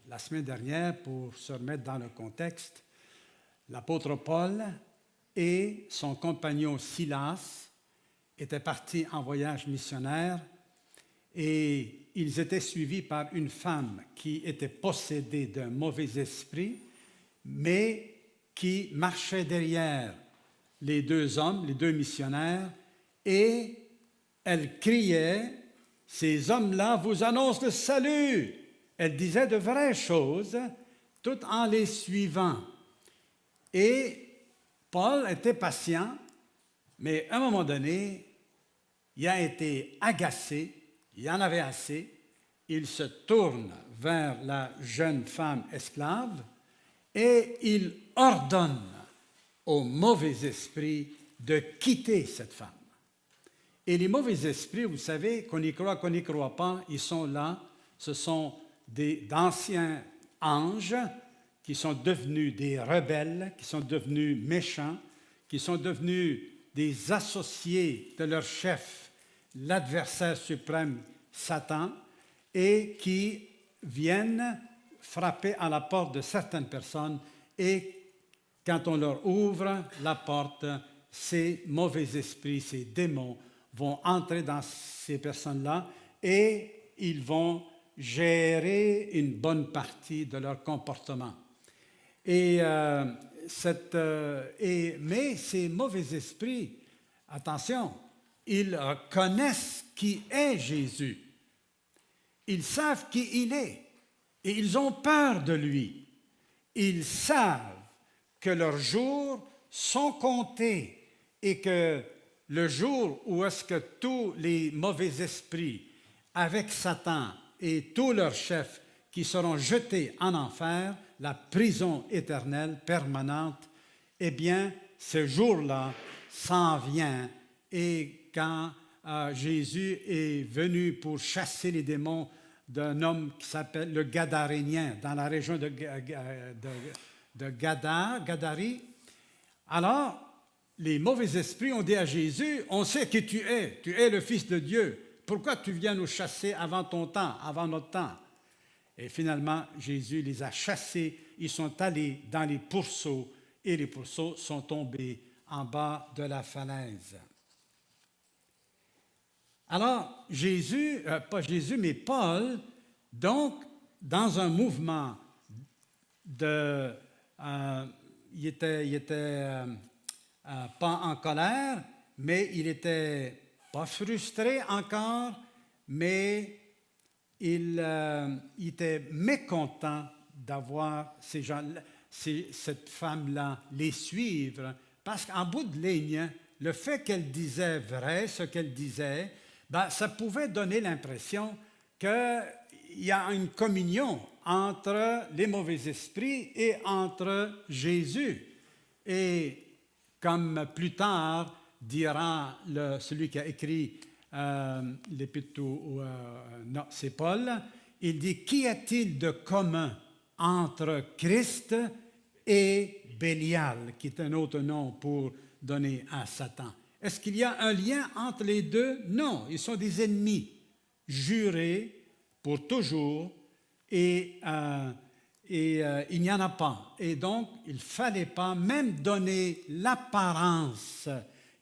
la semaine dernière, pour se remettre dans le contexte, l'apôtre Paul et son compagnon Silas étaient partis en voyage missionnaire et ils étaient suivis par une femme qui était possédée d'un mauvais esprit, mais qui marchait derrière les deux hommes, les deux missionnaires, et elle criait, « Ces hommes-là vous annoncent le salut !» Elle disait de vraies choses tout en les suivant. Et Paul était patient, mais à un moment donné, il a été agacé, il en avait assez, il se tourne vers la jeune femme esclave et il ordonne au mauvais esprit de quitter cette femme. Et les mauvais esprits, vous savez, qu'on y croit pas, ils sont là, ce sont d'anciens anges qui sont devenus des rebelles, qui sont devenus méchants, qui sont devenus des associés de leur chef, l'adversaire suprême, Satan, et qui viennent frapper à la porte de certaines personnes et quand on leur ouvre la porte, ces mauvais esprits, ces démons vont entrer dans ces personnes-là et ils vont gérer une bonne partie de leur comportement. Mais ces mauvais esprits, attention, ils connaissent qui est Jésus. Ils savent qui il est et ils ont peur de lui. Ils savent que leurs jours sont comptés et que le jour où est-ce que tous les mauvais esprits avec Satan et tous leurs chefs qui seront jetés en enfer, la prison éternelle permanente, eh bien, ce jour-là s'en vient. Et quand Jésus est venu pour chasser les démons d'un homme qui s'appelle le Gadarénien, dans la région de Gadari, alors les mauvais esprits ont dit à Jésus, « On sait qui tu es le Fils de Dieu. Pourquoi tu viens nous chasser avant ton temps, avant notre temps? » Et finalement, Jésus les a chassés. Ils sont allés dans les pourceaux et les pourceaux sont tombés en bas de la falaise. Alors, Paul, donc, dans un mouvement il était pas en colère, mais il était pas frustré encore, mais il était mécontent d'avoir ces gens, cette femme-là, les suivre, parce qu'en bout de ligne, le fait qu'elle disait vrai, ce qu'elle disait, ça pouvait donner l'impression qu'il y a une communion entre les mauvais esprits et entre Jésus. Et comme plus tard dira celui qui a écrit l'épître, non, c'est Paul, il dit « Qu'y a-t-il de commun entre Christ et Bélial ?» qui est un autre nom pour donner à Satan. Est-ce qu'il y a un lien entre les deux? Non, ils sont des ennemis jurés pour toujours et il n'y en a pas. Et donc, il ne fallait pas même donner l'apparence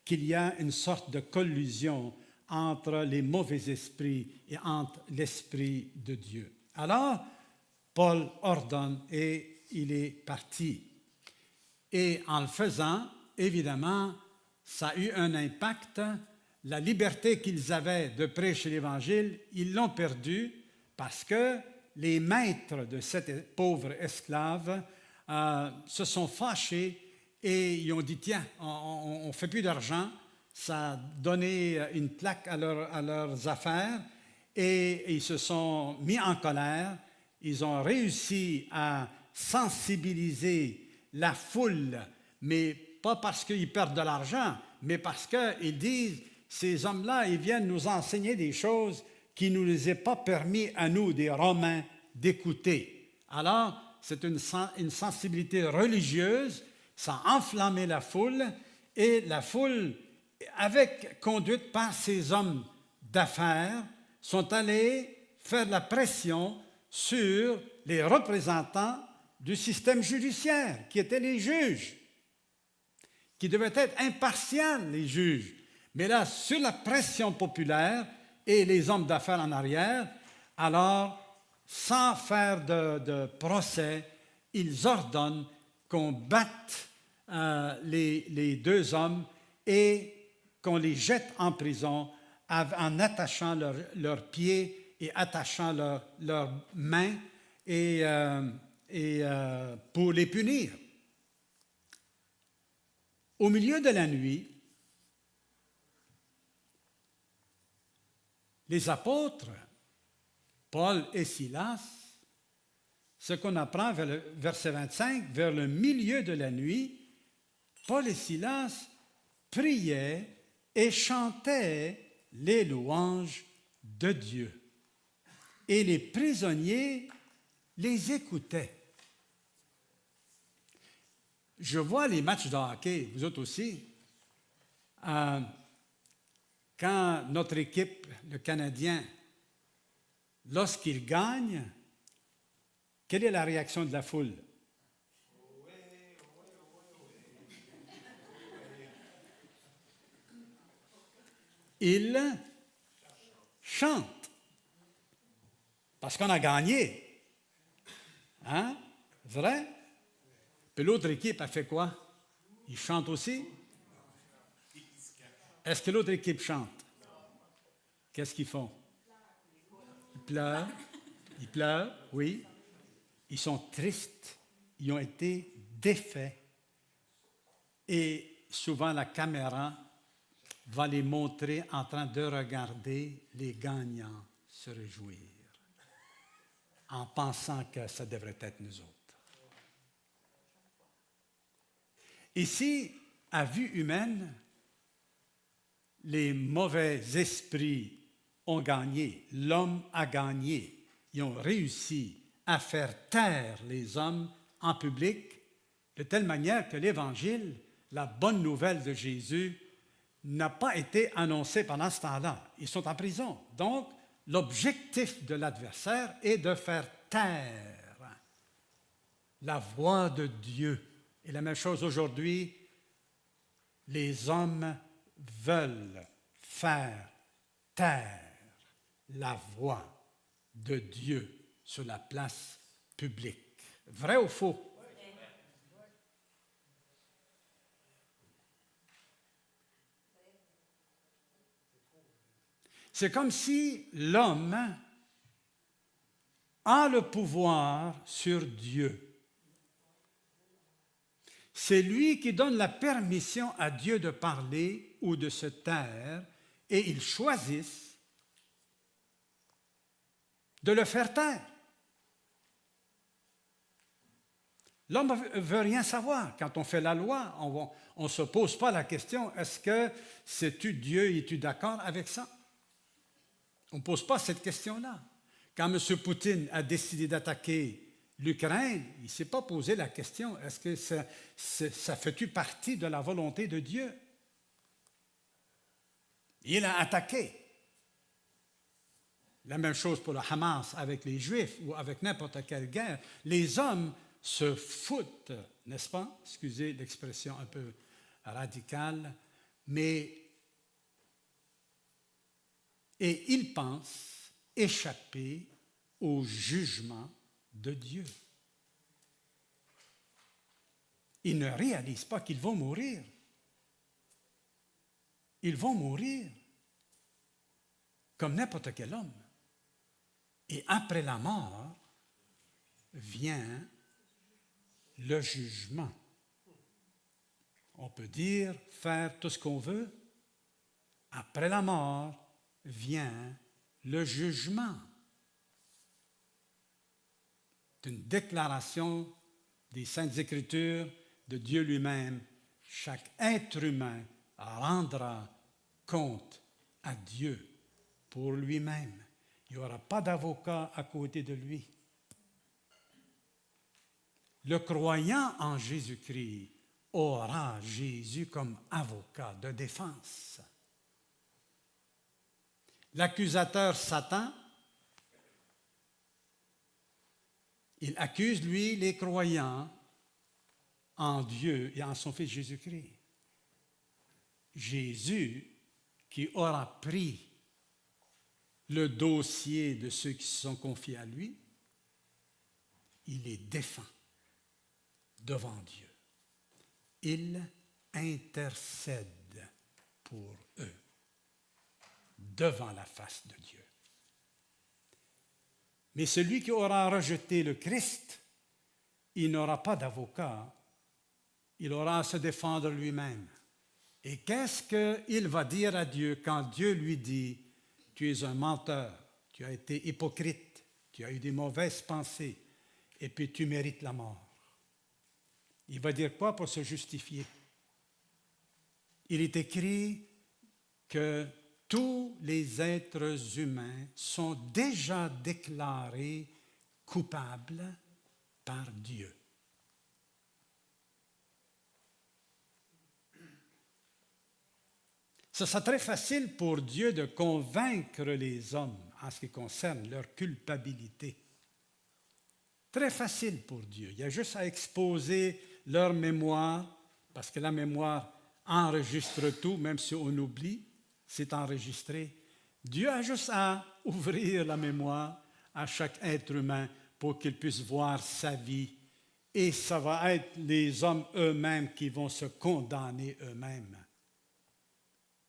qu'il y a une sorte de collusion entre les mauvais esprits et entre l'Esprit de Dieu. Alors, Paul ordonne et il est parti. Et en le faisant, évidemment, ça a eu un impact. La liberté qu'ils avaient de prêcher l'Évangile, ils l'ont perdue parce que les maîtres de cette pauvre esclave se sont fâchés et ils ont dit « Tiens, on ne fait plus d'argent ». Ça a donné une claque à leurs affaires et ils se sont mis en colère. Ils ont réussi à sensibiliser la foule, mais pas parce qu'ils perdent de l'argent, mais parce qu'ils disent « Ces hommes-là, ils viennent nous enseigner des choses qui ne nous est pas permis à nous, des Romains, d'écouter. » Alors, c'est une sensibilité religieuse, ça a enflammé la foule, et la foule, conduite par ces hommes d'affaires, sont allés faire de la pression sur les représentants du système judiciaire, qui étaient les juges, qui devaient être impartiaux, les juges. Mais là, sur la pression populaire et les hommes d'affaires en arrière, alors, sans faire de procès, ils ordonnent qu'on batte les deux hommes et qu'on les jette en prison en attachant leurs pieds et attachant leurs mains et pour les punir. Au milieu de la nuit, les apôtres, Paul et Silas, ce qu'on apprend vers le verset 25, vers le milieu de la nuit, Paul et Silas priaient et chantaient les louanges de Dieu. Et les prisonniers les écoutaient. Je vois les matchs de hockey, vous autres aussi. Quand notre équipe, le Canadien, lorsqu'il gagne, quelle est la réaction de la foule? Ils chantent. Parce qu'on a gagné. Hein? Vrai? Puis l'autre équipe a fait quoi? Ils chantent aussi? Est-ce que l'autre équipe chante? Qu'est-ce qu'ils font? Ils pleurent. Ils pleurent, oui. Ils sont tristes. Ils ont été défaits. Et souvent, la caméra va les montrer en train de regarder les gagnants se réjouir, en pensant que ça devrait être nous autres. Ici, à vue humaine, les mauvais esprits ont gagné, l'homme a gagné. Ils ont réussi à faire taire les hommes en public de telle manière que l'Évangile, la bonne nouvelle de Jésus, n'a pas été annoncée pendant ce temps-là. Ils sont en prison. Donc, l'objectif de l'adversaire est de faire taire la voix de Dieu. Et la même chose aujourd'hui, les hommes veulent faire taire la voix de Dieu sur la place publique. Vrai ou faux? C'est comme si l'homme a le pouvoir sur Dieu. C'est lui qui donne la permission à Dieu de parler ou de se taire, et ils choisissent de le faire taire. L'homme ne veut rien savoir. Quand on fait la loi, on ne se pose pas la question, est-ce que c'est-tu Dieu, es-tu d'accord avec ça? On ne pose pas cette question-là. Quand M. Poutine a décidé d'attaquer l'Ukraine, il ne s'est pas posé la question, est-ce que ça fait-tu partie de la volonté de Dieu? Il a attaqué. La même chose pour le Hamas avec les Juifs ou avec n'importe quelle guerre. Les hommes se foutent, n'est-ce pas? Excusez l'expression un peu radicale, mais et ils pensent échapper au jugement de Dieu. Ils ne réalisent pas qu'ils vont mourir. Ils vont mourir comme n'importe quel homme. Et après la mort vient le jugement. On peut dire, faire tout ce qu'on veut. Après la mort vient le jugement. C'est une déclaration des Saintes Écritures de Dieu lui-même. Chaque être humain rendra compte à Dieu pour lui-même. Il n'y aura pas d'avocat à côté de lui. Le croyant en Jésus-Christ aura Jésus comme avocat de défense. L'accusateur Satan Il accuse, lui, les croyants en Dieu et en son Fils Jésus-Christ. Jésus, qui aura pris le dossier de ceux qui se sont confiés à lui, il les défend devant Dieu. Il intercède pour eux devant la face de Dieu. Mais celui qui aura rejeté le Christ, il n'aura pas d'avocat, il aura à se défendre lui-même. Et qu'est-ce qu'il va dire à Dieu quand Dieu lui dit « Tu es un menteur, tu as été hypocrite, tu as eu des mauvaises pensées, et puis tu mérites la mort ». Il va dire quoi pour se justifier? Il est écrit que tous les êtres humains sont déjà déclarés coupables par Dieu. Ce sera très facile pour Dieu de convaincre les hommes en ce qui concerne leur culpabilité. Très facile pour Dieu. Il y a juste à exposer leur mémoire, parce que la mémoire enregistre tout, même si on oublie, c'est enregistré. Dieu a juste à ouvrir la mémoire à chaque être humain pour qu'il puisse voir sa vie. Et ça va être les hommes eux-mêmes qui vont se condamner eux-mêmes.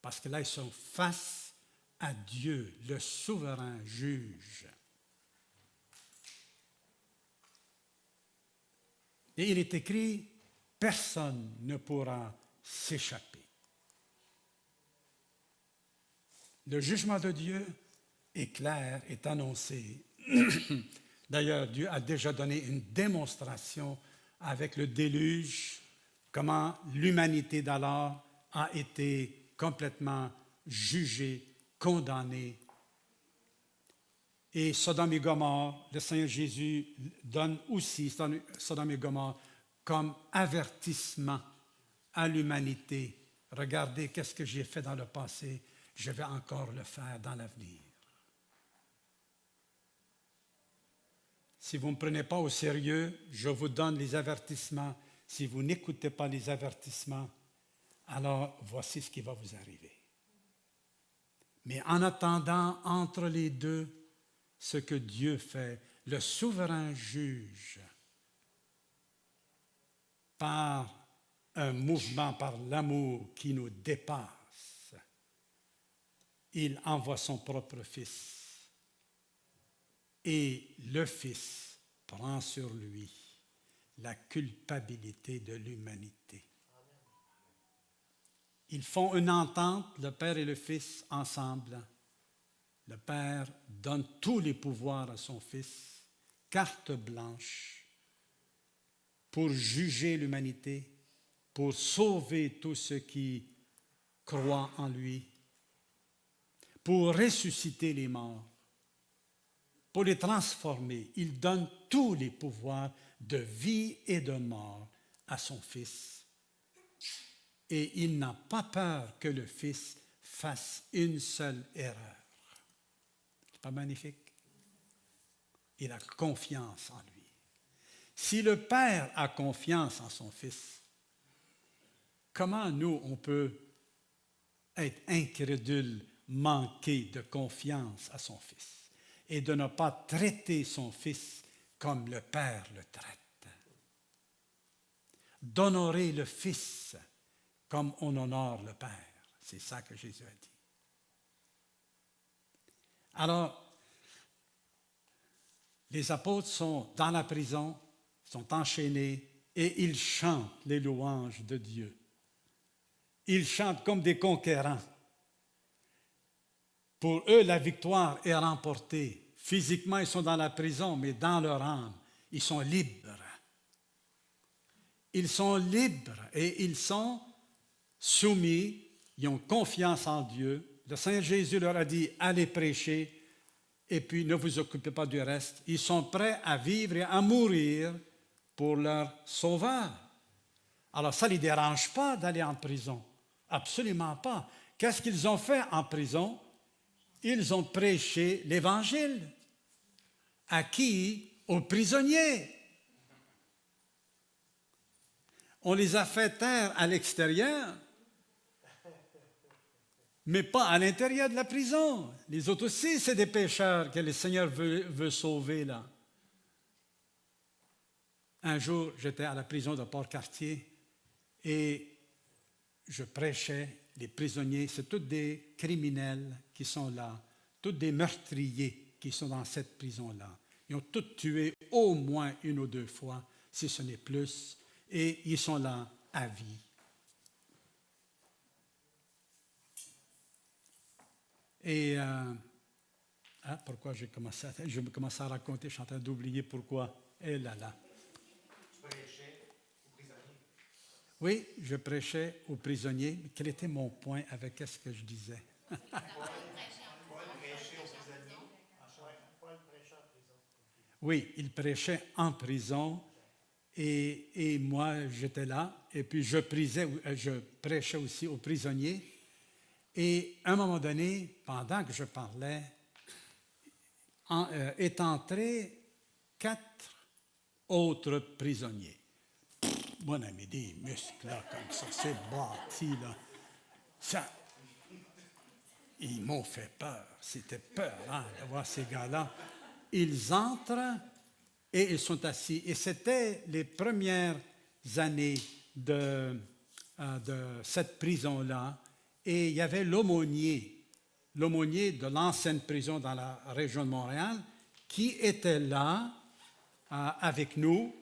Parce que là, ils sont face à Dieu, le souverain juge. Et il est écrit, personne ne pourra s'échapper. Le jugement de Dieu est clair, est annoncé. D'ailleurs, Dieu a déjà donné une démonstration avec le déluge, comment l'humanité d'alors a été complètement jugée, condamnée. Et Sodome et Gomorrhe, le Seigneur Jésus donne aussi Sodome et Gomorrhe comme avertissement à l'humanité. Regardez qu'est-ce que j'ai fait dans le passé, je vais encore le faire dans l'avenir. Si vous ne me prenez pas au sérieux, je vous donne les avertissements. Si vous n'écoutez pas les avertissements, alors voici ce qui va vous arriver. Mais en attendant, entre les deux, ce que Dieu fait, le souverain juge, par un mouvement, par l'amour qui nous dépasse, il envoie son propre Fils. Et le Fils prend sur lui la culpabilité de l'humanité. Ils font une entente, le Père et le Fils, ensemble. Le Père donne tous les pouvoirs à son Fils, carte blanche, pour juger l'humanité, pour sauver tous ceux qui croient en lui, pour ressusciter les morts, pour les transformer. Il donne tous les pouvoirs de vie et de mort à son Fils. Et il n'a pas peur que le Fils fasse une seule erreur. C'est pas magnifique? Il a confiance en lui. Si le Père a confiance en son Fils, comment nous, on peut être incrédule, manquer de confiance à son Fils et de ne pas traiter son Fils comme le Père le traite? D'honorer le Fils comme on honore le Père. C'est ça que Jésus a dit. Alors, les apôtres sont dans la prison, sont enchaînés et ils chantent les louanges de Dieu. Ils chantent comme des conquérants. Pour eux, la victoire est remportée. Physiquement, ils sont dans la prison, mais dans leur âme, ils sont libres. Ils sont libres et ils sont soumis, ils ont confiance en Dieu. Le Seigneur Jésus leur a dit, allez prêcher et puis ne vous occupez pas du reste. Ils sont prêts à vivre et à mourir pour leur sauveur. Alors ça ne les dérange pas d'aller en prison. Absolument pas. Qu'est-ce qu'ils ont fait en prison? Ils ont prêché l'Évangile. À qui? aux prisonniers. On les a fait taire à l'extérieur, mais pas à l'intérieur de la prison. Les autres aussi, c'est des pécheurs que le Seigneur veut sauver là. Un jour, j'étais à la prison de Port-Cartier et je prêchais. Les prisonniers, c'est tous des criminels qui sont là, tous des meurtriers qui sont dans cette prison-là. Ils ont tous tué au moins une ou deux fois, si ce n'est plus, et ils sont là à vie. Et pourquoi je vais commencer à raconter, je suis en train d'oublier pourquoi. Eh là là. Oui, je prêchais aux prisonniers. Quel était mon point avec ce que je disais? Oui, il prêchait en prison et moi j'étais là et puis je prêchais aussi aux prisonniers. Et à un moment donné, pendant que je parlais, est entré 4 autres prisonniers. Mon ami, des muscles là, comme ça, c'est bâti là. Ça, ils m'ont fait peur. C'était peurant de voir ces gars-là. Ils entrent et ils sont assis. Et c'était les premières années de cette prison-là. Et il y avait l'aumônier de l'ancienne prison dans la région de Montréal, qui était là avec nous.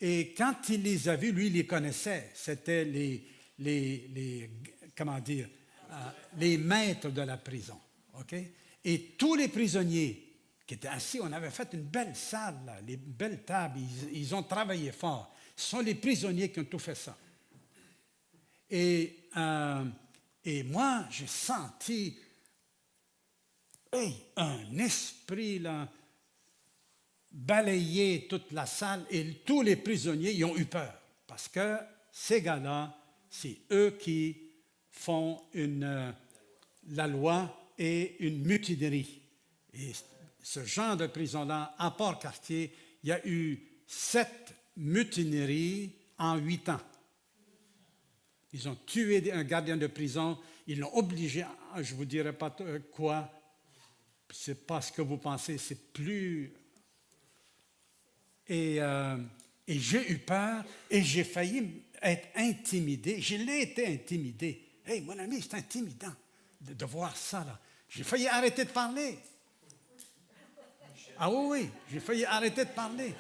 Et quand il les a vus, lui, il les connaissait. C'était les maîtres de la prison. Okay? Et tous les prisonniers qui étaient assis, on avait fait une belle salle, là, les belles tables, ils ont travaillé fort. Ce sont les prisonniers qui ont tout fait ça. Et moi, j'ai senti un esprit là, balayer toute la salle et tous les prisonniers ils ont eu peur parce que ces gars-là, c'est eux qui font la loi et une mutinerie. Et ce genre de prison-là, à Port-Cartier, il y a eu 7 mutineries en 8 ans. Ils ont tué un gardien de prison, ils l'ont obligé, je ne vous dirai pas quoi, c'est pas ce que vous pensez, c'est plus... Et j'ai eu peur et j'ai failli être intimidé. Je l'ai été intimidé. Hey, mon ami, c'est intimidant de voir ça, là. J'ai failli arrêter de parler. Ah oui, j'ai failli arrêter de parler.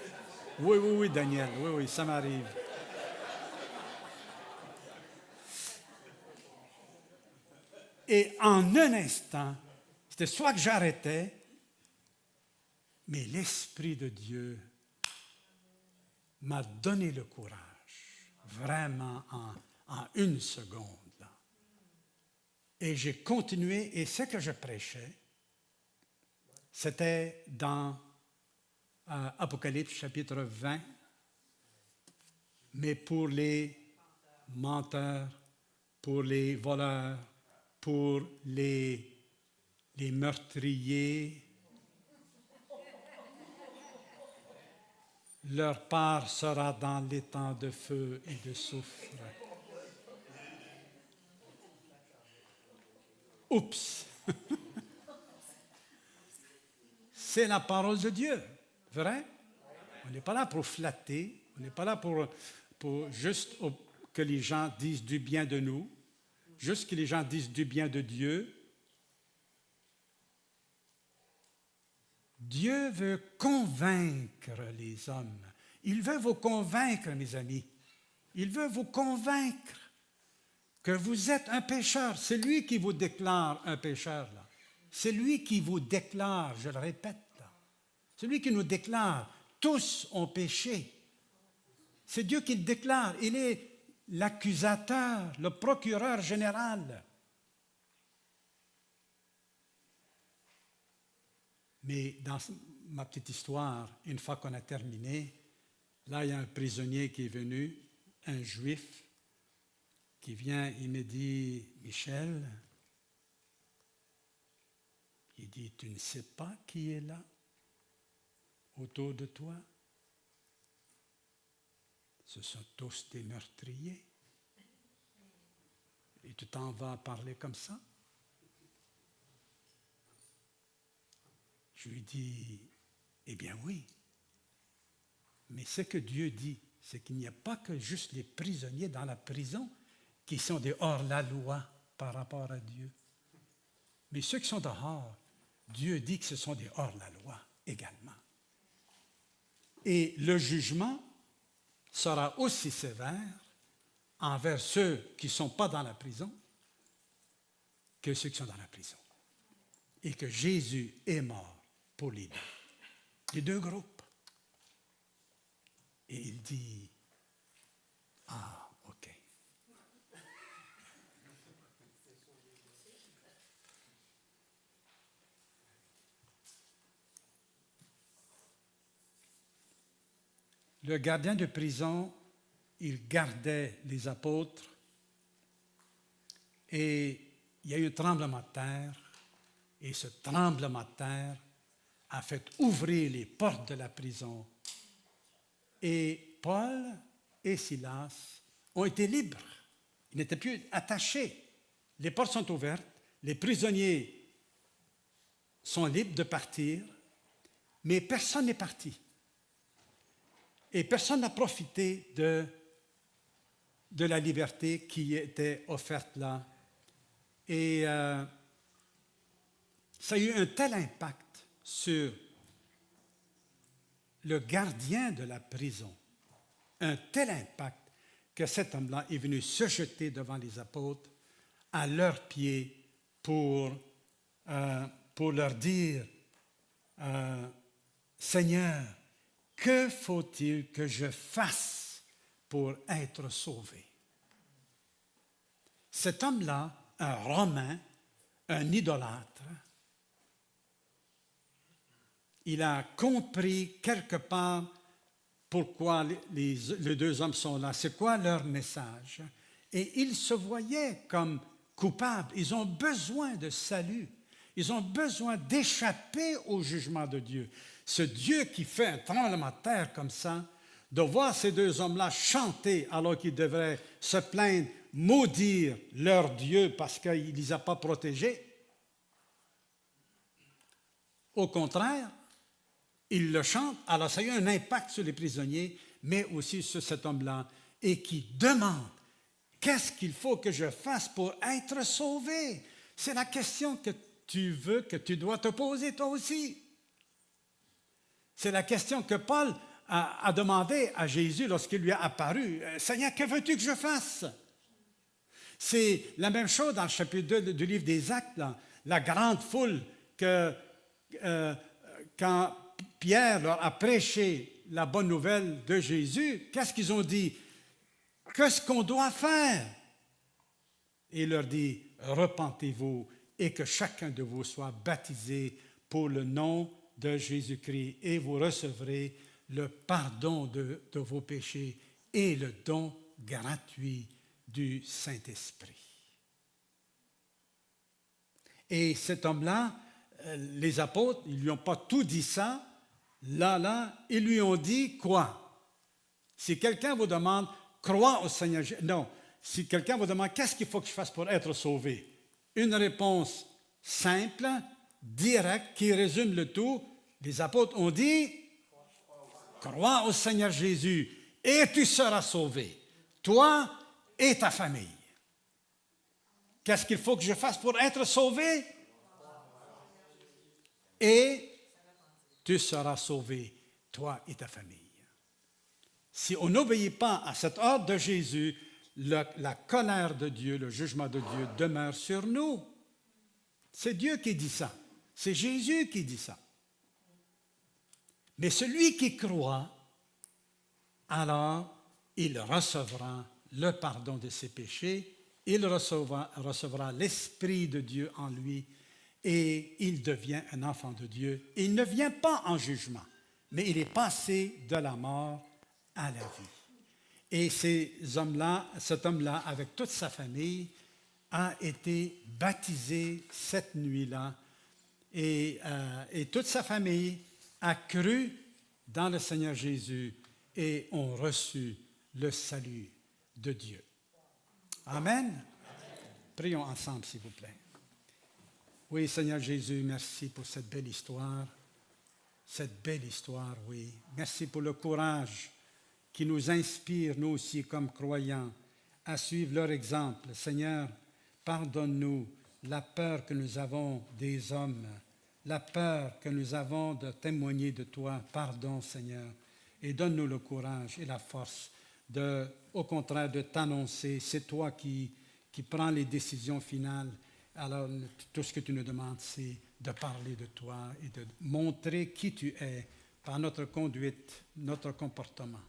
Oui, Daniel, oui, ça m'arrive. Et en un instant, c'était soit que j'arrêtais, mais l'Esprit de Dieu m'a donné le courage, vraiment en une seconde. Là. Et j'ai continué, et ce que je prêchais, c'était dans Apocalypse chapitre 20, mais pour les menteurs, pour les voleurs, pour les meurtriers, leur part sera dans l'étang de feu et de soufre. Oups! C'est la parole de Dieu, vrai? On n'est pas là pour flatter, on n'est pas là pour juste que les gens disent du bien de nous, juste que les gens disent du bien de Dieu. Dieu veut convaincre les hommes. Il veut vous convaincre, mes amis. Il veut vous convaincre que vous êtes un pécheur. C'est lui qui vous déclare un pécheur, là. C'est lui qui vous déclare, je le répète, là. C'est lui qui nous déclare, tous ont péché. C'est Dieu qui le déclare. Il est l'accusateur, le procureur général. Mais dans ma petite histoire, une fois qu'on a terminé, là, il y a un prisonnier qui est venu, un juif, qui vient, il me dit, Michel, il dit, tu ne sais pas qui est là? autour de toi, ce sont tous des meurtriers. Et tu t'en vas parler comme ça? Je lui dis, eh bien oui. Mais ce que Dieu dit, c'est qu'il n'y a pas que juste les prisonniers dans la prison qui sont des hors-la-loi par rapport à Dieu. Mais ceux qui sont dehors, Dieu dit que ce sont des hors-la-loi également. Et le jugement sera aussi sévère envers ceux qui ne sont pas dans la prison que ceux qui sont dans la prison. Et que Jésus est mort pour les deux groupes. Et il dit, ah, OK. Le gardien de prison, il gardait les apôtres et il y a eu un tremblement de terre et ce tremblement de terre a fait ouvrir les portes de la prison et Paul et Silas ont été libres. Ils n'étaient plus attachés. Les portes sont ouvertes, les prisonniers sont libres de partir, mais personne n'est parti. Et personne n'a profité de la liberté qui était offerte là. Et ça a eu un tel impact sur le gardien de la prison, un tel impact que cet homme-là est venu se jeter devant les apôtres à leurs pieds pour leur dire, Seigneur, que faut-il que je fasse pour être sauvé? Cet homme-là, un Romain, un idolâtre, il a compris quelque part pourquoi les deux hommes sont là, c'est quoi leur message. Et ils se voyaient comme coupables, ils ont besoin de salut, ils ont besoin d'échapper au jugement de Dieu. Ce Dieu qui fait un tremblement de terre comme ça, de voir ces deux hommes-là chanter alors qu'ils devraient se plaindre, maudire leur Dieu parce qu'il ne les a pas protégés. Au contraire, ils le chantent, alors ça a eu un impact sur les prisonniers, mais aussi sur cet homme-là, et qui demande, qu'est-ce qu'il faut que je fasse pour être sauvé? C'est la question que tu dois te poser toi aussi. C'est la question que Paul a demandé à Jésus lorsqu'il lui a apparu. « Seigneur, que veux-tu que je fasse? » C'est la même chose dans le chapitre 2 du livre des Actes, là, la grande foule que quand Pierre leur a prêché la bonne nouvelle de Jésus, qu'est-ce qu'ils ont dit? Qu'est-ce qu'on doit faire? Et il leur dit, repentez-vous et que chacun de vous soit baptisé pour le nom de Jésus-Christ et vous recevrez le pardon de vos péchés et le don gratuit du Saint-Esprit. Et cet homme-là, les apôtres, ils ne lui ont pas tout dit ça. Là, ils lui ont dit quoi? Si quelqu'un vous demande, crois au Seigneur Jésus. Non, si quelqu'un vous demande, qu'est-ce qu'il faut que je fasse pour être sauvé? Une réponse simple, directe, qui résume le tout. Les apôtres ont dit, crois au Seigneur Jésus et tu seras sauvé, toi et ta famille. Qu'est-ce qu'il faut que je fasse pour être sauvé? Et tu seras sauvé, toi et ta famille. Si on n'obéit pas à cet ordre de Jésus, la colère de Dieu, le jugement de Dieu demeure sur nous. C'est Dieu qui dit ça. C'est Jésus qui dit ça. Mais celui qui croit, alors il recevra le pardon de ses péchés, il recevra l'Esprit de Dieu en lui et il devient un enfant de Dieu. Il ne vient pas en jugement, mais il est passé de la mort à la vie. Et cet homme-là, avec toute sa famille, a été baptisé cette nuit-là. Et toute sa famille a cru dans le Seigneur Jésus et ont reçu le salut de Dieu. Amen. Prions ensemble, s'il vous plaît. Oui, Seigneur Jésus, merci pour cette belle histoire. Cette belle histoire, oui. Merci pour le courage qui nous inspire, nous aussi, comme croyants, à suivre leur exemple. Seigneur, pardonne-nous la peur que nous avons des hommes, la peur que nous avons de témoigner de toi. Pardon, Seigneur, et donne-nous le courage et la force au contraire, de t'annoncer. C'est toi qui prends les décisions finales. Alors, tout ce que tu nous demandes, c'est de parler de toi et de montrer qui tu es par notre conduite, notre comportement.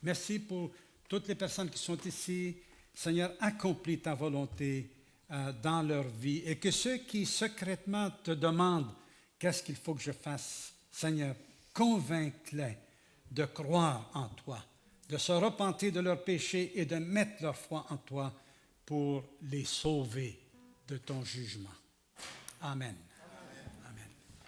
Merci pour toutes les personnes qui sont ici. Seigneur, accomplis ta volonté dans leur vie et que ceux qui secrètement te demandent qu'est-ce qu'il faut que je fasse, Seigneur, convainc-les de croire en toi, de se repentir de leurs péchés et de mettre leur foi en toi pour les sauver de ton jugement. Amen.